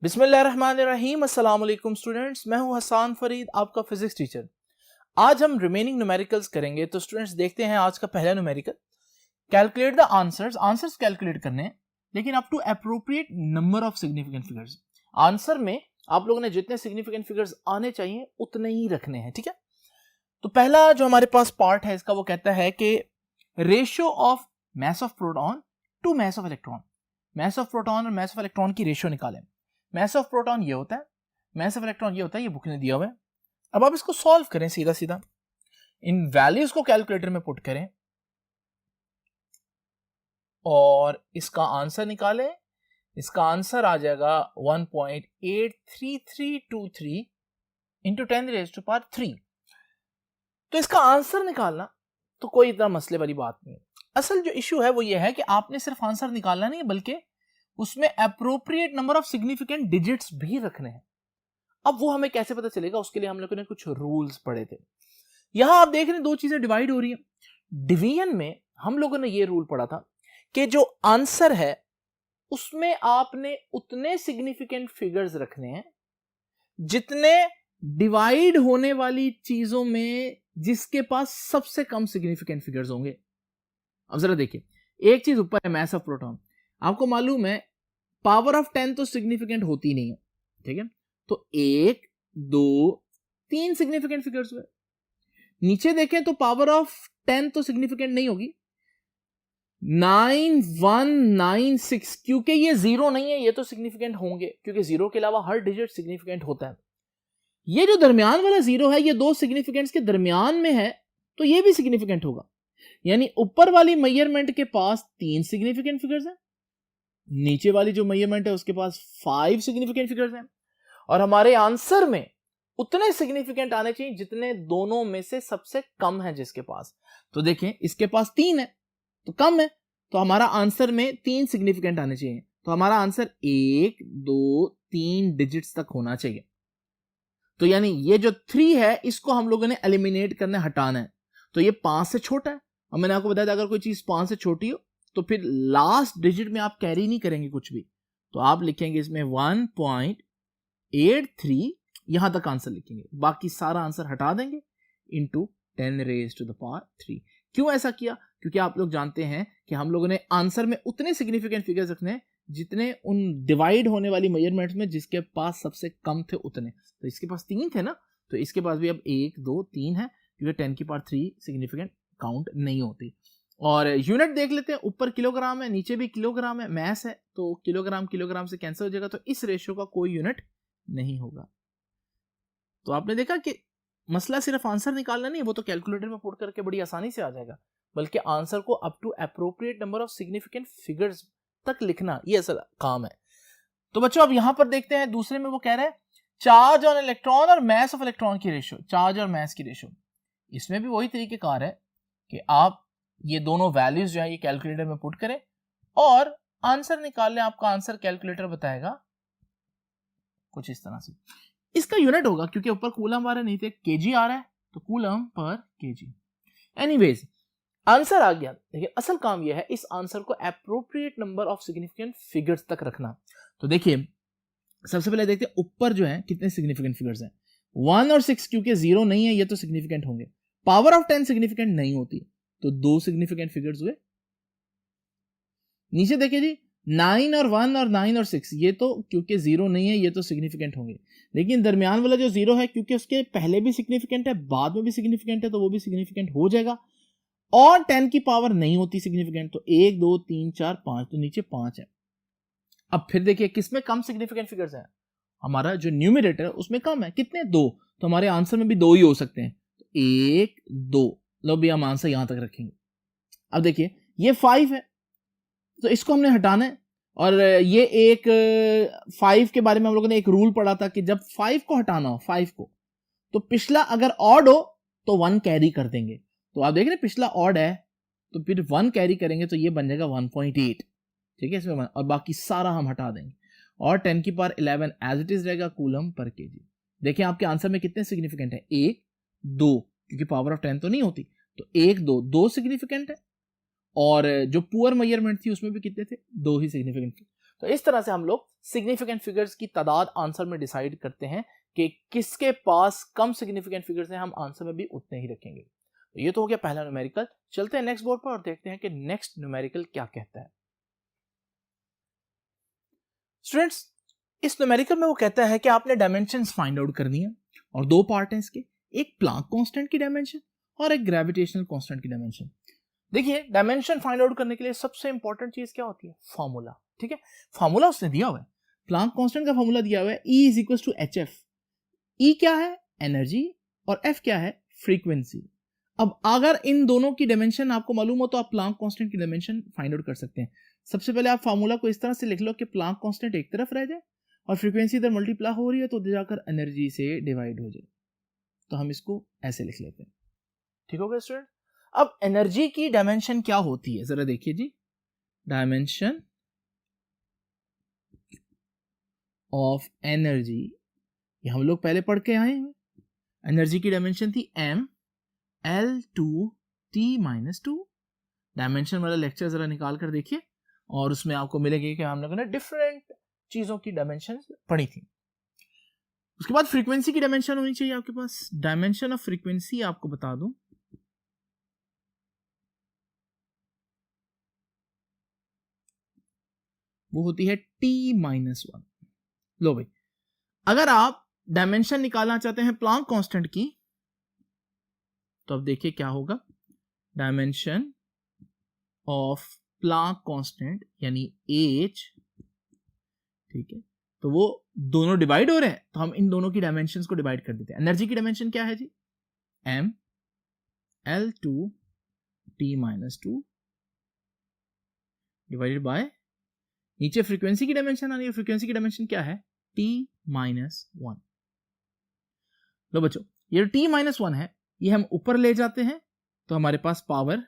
बिस्मिल्लाहिर्रहमानिर्रहीम। अस्सलाम वालेकुम स्टूडेंट्स, मैं हूं हसान फरीद, आपका फिजिक्स टीचर। आज हम रिमेनिंग न्यूमेरिकल्स करेंगे। तो स्टूडेंट्स देखते हैं आज का पहला numerical, calculate the answers. Answers calculate करने हैं लेकिन up to appropriate number of significant figures. Answer में आप लोगों ने जितने सिग्निफिकेंट फिगर्स आने चाहिए उतने ही रखने हैं, ठीक है। तो पहला जो हमारे पास पार्ट है इसका, वो कहता है कि ratio of mass of proton to mass of electron. Mass of proton और मास ऑफ इलेक्ट्रॉन की रेशियो निकालें। मास ऑफ प्रोटॉन ये होता है, मास ऑफ इलेक्ट्रॉन ये होता है, ये बुक ने दिया हुआ है। अब आप इसको सॉल्व करें सीधा सीधा, इन वैल्यूज को कैलकुलेटर में पुट करें और इसका आंसर निकालें। इसका आंसर आ जाएगा 1.83323 इंटू 10⁻³ तो इसका आंसर निकालना तो कोई इतना मसले वाली बात नहीं है। असल जो इशू है वो ये है कि आपने सिर्फ आंसर निकालना नहीं है बल्कि उसमें appropriate number of significant digits भी रखने हैं। अब वो हमें कैसे पता चलेगा, उसके लिए हम लोगों ने कुछ रूल्स पढ़े थे। यहां आप देख रहे हैं दो चीजें डिवाइड हो रही हैं। डिवीजन में हम लोगों ने ये रूल पढ़ा था कि जो आंसर है उसमें आपने उतने सिग्निफिकेंट फिगर्स रखने हैं जितने डिवाइड होने वाली चीजों में जिसके पास सबसे कम सिग्निफिकेंट फिगर्स होंगे। अब जरा देखिए, एक चीज ऊपर है मास ऑफ प्रोटॉन। आपको मालूम है पावर ऑफ 10 तो सिग्निफिकेंट होती नहीं है, ठीक है। तो 1 2 3 सिग्निफिकेंट फिगर्स हुए। नीचे देखें तो पावर ऑफ 10 तो सिग्निफिकेंट नहीं होगी। 9 1 9 6, क्योंकि ये जीरो नहीं है ये तो सिग्निफिकेंट होंगे, क्योंकि जीरो के अलावा हर डिजिट सिग्निफिकेंट होता है। ये जो दरमियान वाला जीरो है ये दो सिग्निफिकेंट्स के दरमियान में है तो ये भी सिग्निफिकेंट होगा। यानी ऊपर वाली मेजरमेंट के पास 3 सिग्निफिकेंट फिगर्स हैं, नीचे वाली जो मेजरमेंट है उसके पास 5 सिग्निफिकेंट फिगर्स हैं। और हमारे आंसर में उतने सिग्निफिकेंट आने चाहिए जितने दोनों में से सबसे कम है जिसके पास। तो देखें इसके पास 3 है तो कम है, तो हमारा आंसर में 3 सिग्निफिकेंट आने चाहिए। तो हमारा आंसर 1 2 3 डिजिट्स तक होना चाहिए। तो यानी ये जो 3 है इसको हम लोगों ने एलिमिनेट करने हटाना है। तो ये 5 से छोटा है। और मैंने आपको बताया था अगर कोई चीज 5 से छोटी हो तो फिर लास्ट डिजिट में आप कैरी नहीं करेंगे कुछ भी, तो आप लिखेंगे इसमें 1.83 यहां तक आंसर लिखेंगे, बाकी सारा आंसर हटा देंगे इंटू 10⁻³ क्यों ऐसा किया? क्योंकि आप लोग जानते हैं कि हम लोगों ने आंसर में उतने सिग्निफिकेंट फिगर्स रखने हैं जितने उन डिवाइड होने वाली मेजरमेंट्स में जिसके पास सबसे कम थे उतने। तो इसके पास 3 थे ना, तो इसके पास भी अब 1 2 3 है, क्योंकि 10⁻³ सिग्निफिकेंट काउंट नहीं होती। और यूनिट देख लेते हैं, ऊपर किलोग्राम है नीचे भी किलोग्राम है, मैस है तो किलोग्राम किलोग्राम से कैंसिल हो जाएगा, तो इस रेशियो का कोई यूनिट नहीं होगा। तो आपने देखा कि मसला सिर्फ आंसर निकालना नहीं, वो तो कैलकुलेटर में पुट करके बड़ी आसानी से आ जाएगा, बल्कि आंसर को up to appropriate number of significant figures तक लिखना ये असल काम है। तो बच्चों अब यहां पर देखते हैं दूसरे में वो कह रहा है चार्ज ऑन इलेक्ट्रॉन और मास ऑफ इलेक्ट्रॉन की रेशियो, चार्ज और मास की रेशियो। इसमें भी वही तरीकेकार है कि आप ये दोनों वैल्यूज जो है ये कैलकुलेटर में पुट करें और आंसर निकाल लें। आपका आंसर कैलकुलेटर बताएगा कुछ इस तरह से। इसका यूनिट होगा, क्योंकि ऊपर कूलम आ रहे नहीं थे, केजी आ रहा है तो coulomb per KG. Anyways answer आ गया, लेकिन असल काम यह है इस आंसर को appropriate number of significant figures तक रखना। तो देखिए सबसे पहले देखते हैं ऊपर जो है कितने सिग्निफिकेंट फिगर्स हैं। 1 और 6 क्योंकि जीरो नहीं है ये तो सिग्निफिकेंट होंगे। पावर ऑफ 10 सिग्निफिकेंट नहीं होती तो 2 सिग्निफिकेंट फिगर्स हुए। नीचे देखिए जी 9 और 1 और 9 और 6 ये तो क्योंकि जीरो नहीं है ये तो सिग्निफिकेंट होंगे, लेकिन दरमियान वाला जो जीरो है क्योंकि उसके पहले भी सिग्निफिकेंट है बाद में भी सिग्निफिकेंट है तो वो भी सिग्निफिकेंट हो जाएगा। और 10 की पावर नहीं होती सिग्निफिकेंट, तो 1 2 3 4 5 तो नीचे 5 है। अब फिर देखिए किसमें कम सिग्निफिकेंट फिगर्स हैं, हमारा जो न्यूमरेटर उसमें कम है, कितने 2, तो हमारे आंसर में भी 2 ही हो सकते हैं। तो 1 2 लो भी हम आंसर यहां तक रखेंगे। अब देखिए ये 5 है तो इसको हमने हटाना है। और ये एक 5 के बारे में हम लोगों ने एक रूल पढ़ा था कि जब 5 को हटाना हो 5 को, तो पिछला अगर ऑड हो तो 1 कैरी कर देंगे। तो आप देख रहे हैं पिछला ऑड है तो फिर 1 कैरी करेंगे तो ये बन जाएगा 1.8, ठीक है इसमें, और बाकी सारा हम हटा देंगे और 10⁻11 एज इट इज रहेगा कूलम पर केजी। देखिए आपके आंसर में कितने सिग्निफिकेंट है, 1 2, क्योंकि पावर ऑफ 10 तो नहीं होती तो 1 2 2 सिग्निफिकेंट है, और जो पुअर मेजरमेंट थी उसमें भी कितने थे, 2 ही सिग्निफिकेंट थे। तो इस तरह से हम लोग सिग्निफिकेंट फिगर्स की तादाद आंसर में डिसाइड करते हैं कि किसके पास कम सिग्निफिकेंट फिगर्स हैं, हम आंसर में भी उतने ही रखेंगे। तो ये तो हो गया पहला न्यूमेरिकल। चलते हैं नेक्स्ट बोर्ड पर और देखते हैं कि नेक्स्ट न्यूमेरिकल क्या कहता है। स्टूडेंट्स, इस न्यूमेरिकल में वो कहता है कि आपने डायमेंशंस फाइंड आउट करनी है और दो पार्ट हैं इसके, एक प्लांक कांस्टेंट की डायमेंशन और एक ग्रेविटेशनल कांस्टेंट की डायमेंशन। देखिए, डायमेंशन फाइंड आउट करने के लिए सबसे इंपॉर्टेंट चीज क्या होती है? फॉर्मूला। ठीक है, फॉर्मूला उसने दिया हुआ है, प्लांक कांस्टेंट का फॉर्मूला दिया हुआ है, E is equal to H F. E क्या है? एनर्जी, और F क्या है? फ्रीक्वेंसी। अब अगर इन दोनों की डायमेंशन आपको मालूम हो तो आप प्लांक कांस्टेंट की डायमेंशन फाइंड आउट कर सकते हैं। सबसे पहले आप फार्मूला को इस तरह से लिख लो कि प्लांक कांस्टेंट एक तरफ रह जाए और फ्रीक्वेंसी इधर मल्टीप्लाई हो रही है तो जाकर एनर्जी से डिवाइड हो जाए। तो हम इसको ऐसे लिख लेते हैं। ठीक हो गया स्टूडेंट? अब एनर्जी की डायमेंशन क्या होती है जरा देखिए जी। डायमेंशन ऑफ एनर्जी, ये हम लोग पहले पढ़ के आए हैं। एनर्जी की डायमेंशन थी m L2T-2। डायमेंशन वाला लेक्चर जरा निकाल कर देखिए और उसमें आपको मिलेगी कि हम लोगों ने डिफरेंट चीजों की डायमेंशन पढ़ी थी। उसके बाद फ्रीक्वेंसी की डायमेंशन होनी चाहिए आपके पास। डायमेंशन ऑफ फ्रीक्वेंसी आपको बता दूं, वो होती है T-1। लो भाई, अगर आप डायमेंशन निकालना चाहते हैं प्लांक कांस्टेंट की तो अब देखिए क्या होगा। डायमेंशन ऑफ प्लांक कांस्टेंट यानी H, ठीक है, तो वो दोनों डिवाइड हो रहे हैं तो हम इन दोनों की डायमेंशंस को डिवाइड कर देते हैं। एनर्जी की डायमेंशन क्या है जी? m L2T-2 डिवाइडेड बाय, नीचे फ्रीक्वेंसी की डायमेंशन आ रही है, फ्रीक्वेंसी की डायमेंशन क्या है? T-1। लो बच्चों, ये T-1 है, ये हम ऊपर ले जाते हैं तो हमारे पास पावर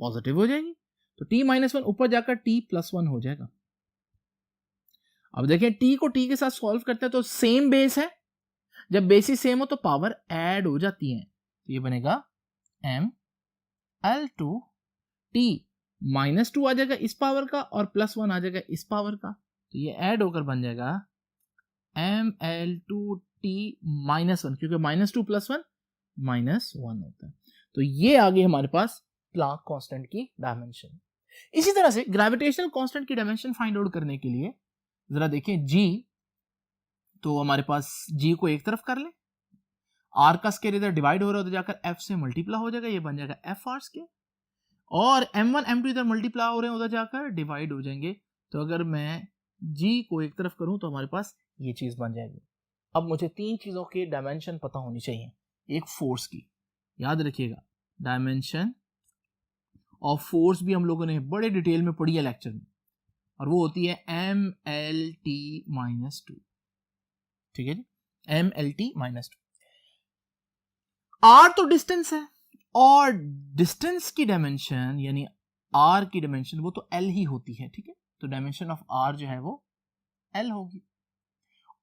पॉजिटिव हो जाएगी, तो T-1 ऊपर जाकर T+1 हो जाएगा। अब देखें, T को T के साथ सॉल्व करते हैं तो सेम बेस है, जब बेसिस सेम हो तो पावर ऐड हो जाती है, तो ये बनेगा m L2T-2 आ जाएगा इस पावर का और +1 आ जाएगा इस पावर का, तो ये ऐड होकर बन जाएगा mL2T-1, क्योंकि -2 +1 -1 होता है। तो ये आ गई हमारे पास प्लांक कांस्टेंट की डायमेंशन। इसी तरह से ग्रेविटेशनल कांस्टेंट की डायमेंशन फाइंड आउट करने के लिए जरा देखें G, तो हमारे पास G को एक तरफ कर लें, R का स्क्वायर इधर डिवाइड हो रहा है तो जाकर F से मल्टीप्लाई हो जाएगा, ये बन जाएगा FR स्क्वायर, और M1 M2 इधर मल्टीप्लाई हो रहे हैं उधर जाकर डिवाइड हो जाएंगे। तो अगर मैं G को एक तरफ करूं तो हमारे पास ये चीज बन जाएगी। अब मुझे तीन चीजों की डायमेंशन पता होनी चाहिए। एक फोर्स की, याद रखिएगा, डायमेंशन ऑफ फोर्स भी हम लोगों ने बड़े डिटेल में पढ़ी है लेक्चर में, और वो होती है mLT-2। ठीक है जी, mLT-2। R तो डिस्टेंस है, और डिस्टेंस की डायमेंशन यानी R की डायमेंशन वो तो L ही होती है। ठीक है, तो डायमेंशन ऑफ R जो है वो L होगी।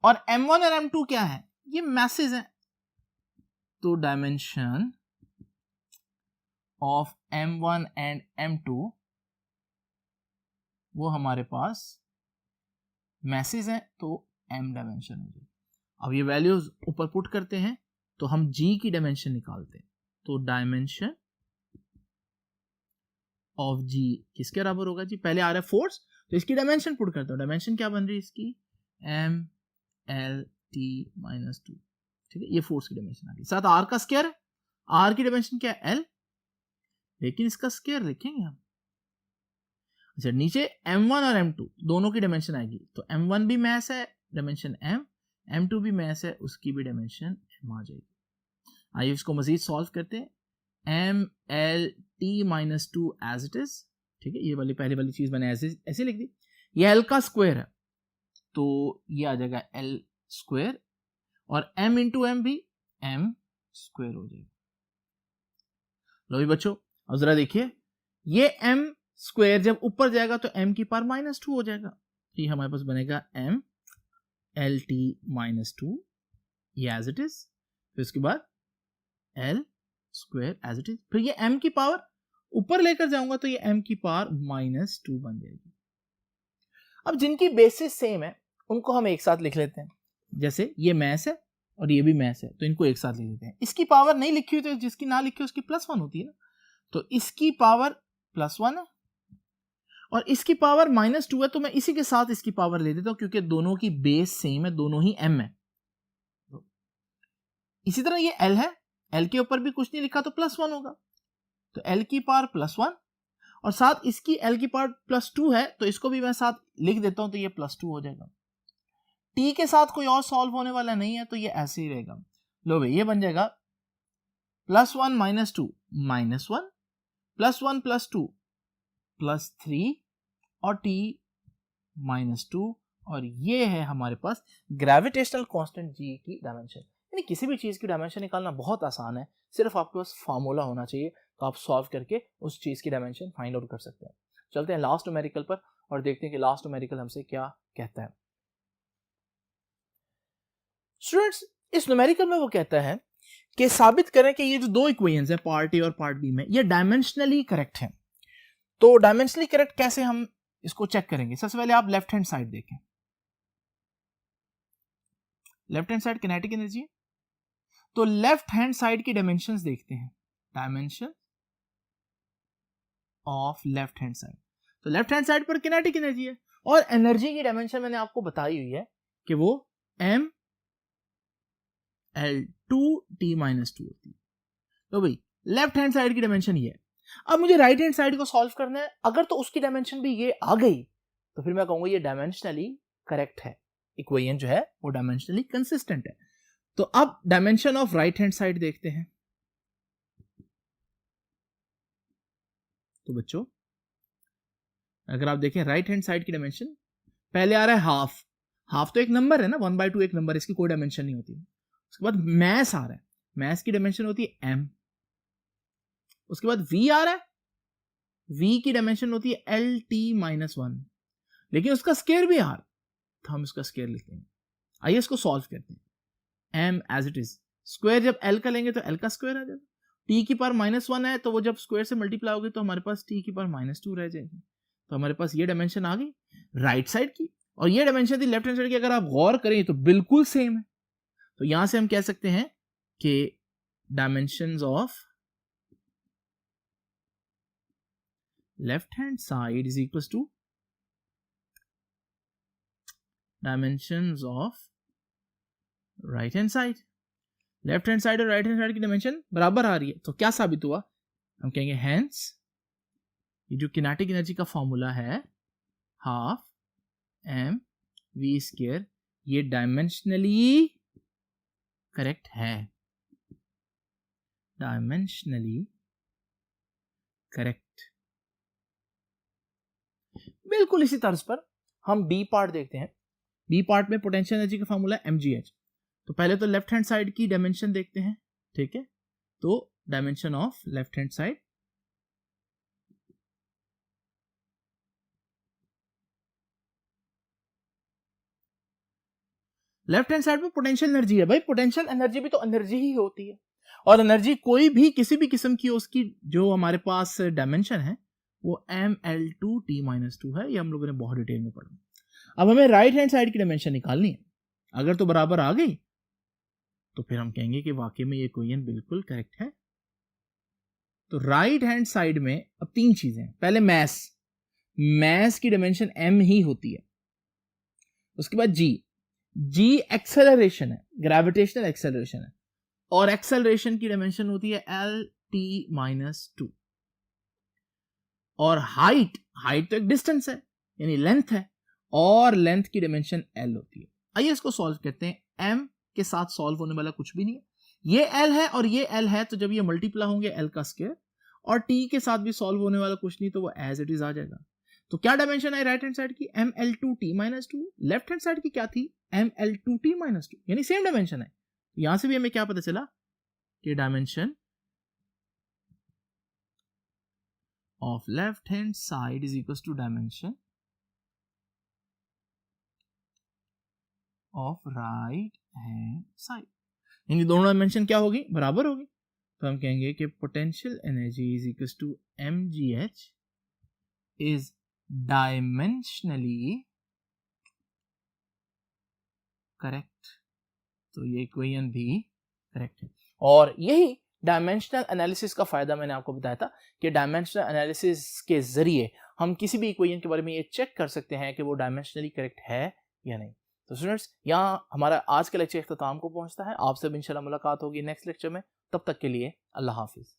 और M1 और M2 क्या है? ये मैसेज है, तो dimension of M1 and M2 वो हमारे पास मैसेज है, तो M डायमेंशन हो जाएगी। अब ये वैल्यूज ऊपर पुट करते हैं तो हम G की डायमेंशन निकालते हैं, तो डायमेंशन ऑफ G किसके बराबर होगा जी? पहले आ रहा है फोर्स, तो इसकी डायमेंशन पुट करते हो। डायमेंशन क्या बन रही है इसकी? mLT-2। ठीक है, ये फोर्स की डायमेंशन आ गई। साथ R का स्क्वायर है, R की डायमेंशन क्या है? L, लेकिन इसका स्क्वायर लिखेंगे हम। अच्छा, नीचे M1 और M2 दोनों की डायमेंशन आएगी, तो M1 भी मैस है, डायमेंशन M, M2 भी मैस है, उसकी भी डायमेंशन M आ जाएगी। आइए इसको मजीद सॉल्व करते हैं। mLT-2 एज इट इज, ठीक है, ये वाली पहले वाली चीज मैंने ऐसे लिख दी। ये L का स्क्वायर है तो ये आ जाएगा L स्क्वायर, और M इंटू M भी M स्क्वायर हो जाएगा। लो भी बच्चों, अब जरा देखिए, ये M स्क्वायर जब ऊपर जाएगा तो M की पावर -2 हो जाएगा, ये हमारे पास बनेगा mLT-2, ये एज इट इज, फिर उसके बाद L square as it is, फिर ये M की पावर ऊपर लेकर जाऊंगा तो ये m की पावर -2 बन जाएगी। अब जिनकी बेसिस सेम है उनको हम एक साथ लिख लेते हैं, जैसे ये मैस है और ये भी मैस है, तो इनको एक साथ लिख लेते हैं। इसकी पावर नहीं लिखी हुई तो जिसकी ना लिखी उसकी +1 होती है ना, तो इसकी पावर +1 है और इसकी पावर -2 है, तो मैं इसी के साथ इसकी पावर ले देता हूं क्योंकि दोनों की बेस सेम है, दोनों ही m है। इसी तरह ये l है, l के ऊपर भी कुछ नहीं लिखा तो +1 होगा, तो l की पावर +1 और साथ इसकी l की पावर +2 है, तो इसको भी मैं साथ लिख देता हूं तो ये +2 हो जाएगा। t के साथ कोई और सॉल्व होने वाला नहीं है तो ये ऐसे ही रहेगा। लो भाई ये बन जाएगा +1 - 2 -1 +1 +2 +3 और t -2 और ये है हमारे पास ग्रेविटेशनल कांस्टेंट g की डायमेंशन। यानी किसी भी चीज की डायमेंशन निकालना बहुत आसान है, सिर्फ आपके पास फार्मूला होना चाहिए, तो आप सॉल्व करके उस चीज की डायमेंशन फाइंड आउट कर सकते हैं। चलते हैं लास्ट न्यूमेरिकल पर और देखते हैं कि लास्ट न्यूमेरिकल हमसे क्या कहता है। स्टूडेंट्स, इस न्यूमेरिकल में वो कहता है कि साबित करें कि ये जो दो इक्वेशंस है पार्ट ए और पार्ट बी में, ये डायमेंशनली करेक्ट है। तो डायमेंशनली करेक्ट कैसे हम इसको चेक करेंगे? सबसे पहले आप लेफ्ट हैंड साइड देखें, left hand side kinetic energy है, तो लेफ्ट हैंड साइड की डायमेंशंस देखते हैं, dimension of left hand side. तो लेफ्ट हैंड साइड पर किनेटिक एनर्जी है और एनर्जी की डायमेंशन मैंने आपको बताई हुई है कि वो m L2T -2 होती है। तो भाई लेफ्ट हैंड साइड की डायमेंशन ये है। अब मुझे राइट हैंड साइड को सॉल्व करना है, अगर तो उसकी डायमेंशन भी ये आ गई तो फिर मैं कहूंगा ये डायमेंशनली करेक्ट है, इक्वेशन जो है वो डायमेंशनली कंसिस्टेंट है। तो अब dimension of right hand side देखते हैं। तो बच्चों अगर आप देखें राइट हैंड साइड की डायमेंशन, पहले आ रहा है हाफ, हाफ तो एक नंबर है ना, 1/2 एक नंबर, इसकी कोई डायमेंशन नहीं होती। उसके बाद मैस आ रहा है, मैस की डायमेंशन होती है m। उसके बाद v आ रहा है, v की डायमेंशन होती है LT -1, लेकिन उसका स्केयर भी आ रहा है तो हम इसका स्केयर लिखते हैं। आइए इसको सॉल्व करते हैं। m as it is, square जब l का लेंगे तो l का स्क्वायर आ जाएगा, t की पावर -1 है तो वो जब स्क्वायर से मल्टीप्लाई होगी तो हमारे पास t की पावर -2 रह जाएगी। तो हमारे पास ये डायमेंशन आ गई राइट साइड की, और ये डायमेंशन थी लेफ्ट हैंड साइड की। अगर आप गौर करें तो बिल्कुल सेम है, तो यहां से हम कह सकते हैं कि dimensions of left hand side is equal to dimensions of right hand side. Left hand side और राइट हैंड साइड की डायमेंशन बराबर आ रही है, तो क्या साबित हुआ? हम कहेंगे हेंस ये जो किनेटिक एनर्जी का फॉर्मूला है हाफ mv², ये डायमेंशनली करेक्ट है, डायमेंशनली करेक्ट। बिल्कुल इसी तर्ज पर हम बी पार्ट देखते हैं। बी पार्ट में पोटेंशियल एनर्जी का फॉर्मूला है mgh। तो पहले तो लेफ्ट हैंड साइड की डायमेंशन देखते हैं, ठीक है। तो dimension of left hand side, left hand side में पोटेंशियल एनर्जी है। भाई पोटेंशियल एनर्जी भी तो एनर्जी ही होती है, और एनर्जी कोई भी किसी भी किस्म की उसकी जो हमारे पास डायमेंशन है वो mL2T -2 है। ये हम लोगों ने बहुत डिटेल में पढ़ा। अब हमें राइट हैंड साइड की डायमेंशन निकालनी है। अगर तो बराबर आ गई तो फिर हम कहेंगे कि वाकई में ये इक्वेशन बिल्कुल करेक्ट है। तो राइट हैंड साइड में अब तीन चीजें हैं। पहले मैस, मैस की डायमेंशन m ही होती है। उसके बाद g एक्सेलरेशन है, ग्रेविटेशनल एक्सेलरेशन है, और एक्सेलरेशन की डायमेंशन होती है LT -2। और हाइट, हाइट तो एक डिस्टेंस है यानी लेंथ है, और लेंथ की डायमेंशन L होती है। आइए इसको सॉल्व करते हैं। m के साथ सॉल्व होने वाला कुछ भी नहीं है, ये L है और ये L है, तो जब ये मल्टीप्लाई होंगे L का स्क्वायर, और t के साथ भी सॉल्व होने वाला कुछ नहीं, तो वो एज इट इज आ जाएगा। तो क्या डायमेंशन है राइट हैंड साइड की? mL2T -2। लेफ्ट हैंड साइड की क्या थी? mL2T -2, यानी सेम डायमेंशन है। यहां से भी हमें क्या पता चला कि dimension of left hand side is equal to dimension of right hand side, यानी दोनों डायमेंशन क्या होगी? बराबर होगी। तो हम कहेंगे कि potential energy is equal to mgh is dimensionally correct. तो ये इक्वेशन भी करेक्ट है। और यही डायमेंशनल एनालिसिस का फायदा मैंने आपको बताया था कि डायमेंशनल एनालिसिस के जरिए हम किसी भी इक्वेशन के बारे में ये चेक कर सकते हैं कि वो डायमेंशनली करेक्ट है या नहीं। तो स्टूडेंट्स, यहाँ हमारा आज का लेक्चर इख्तिताम को पहुंचता है। आपसे इंशाल्लाह मुलाकात होगी नेक्स्ट लेक्चर में। तब तक के लिए अल्लाह हाफिज।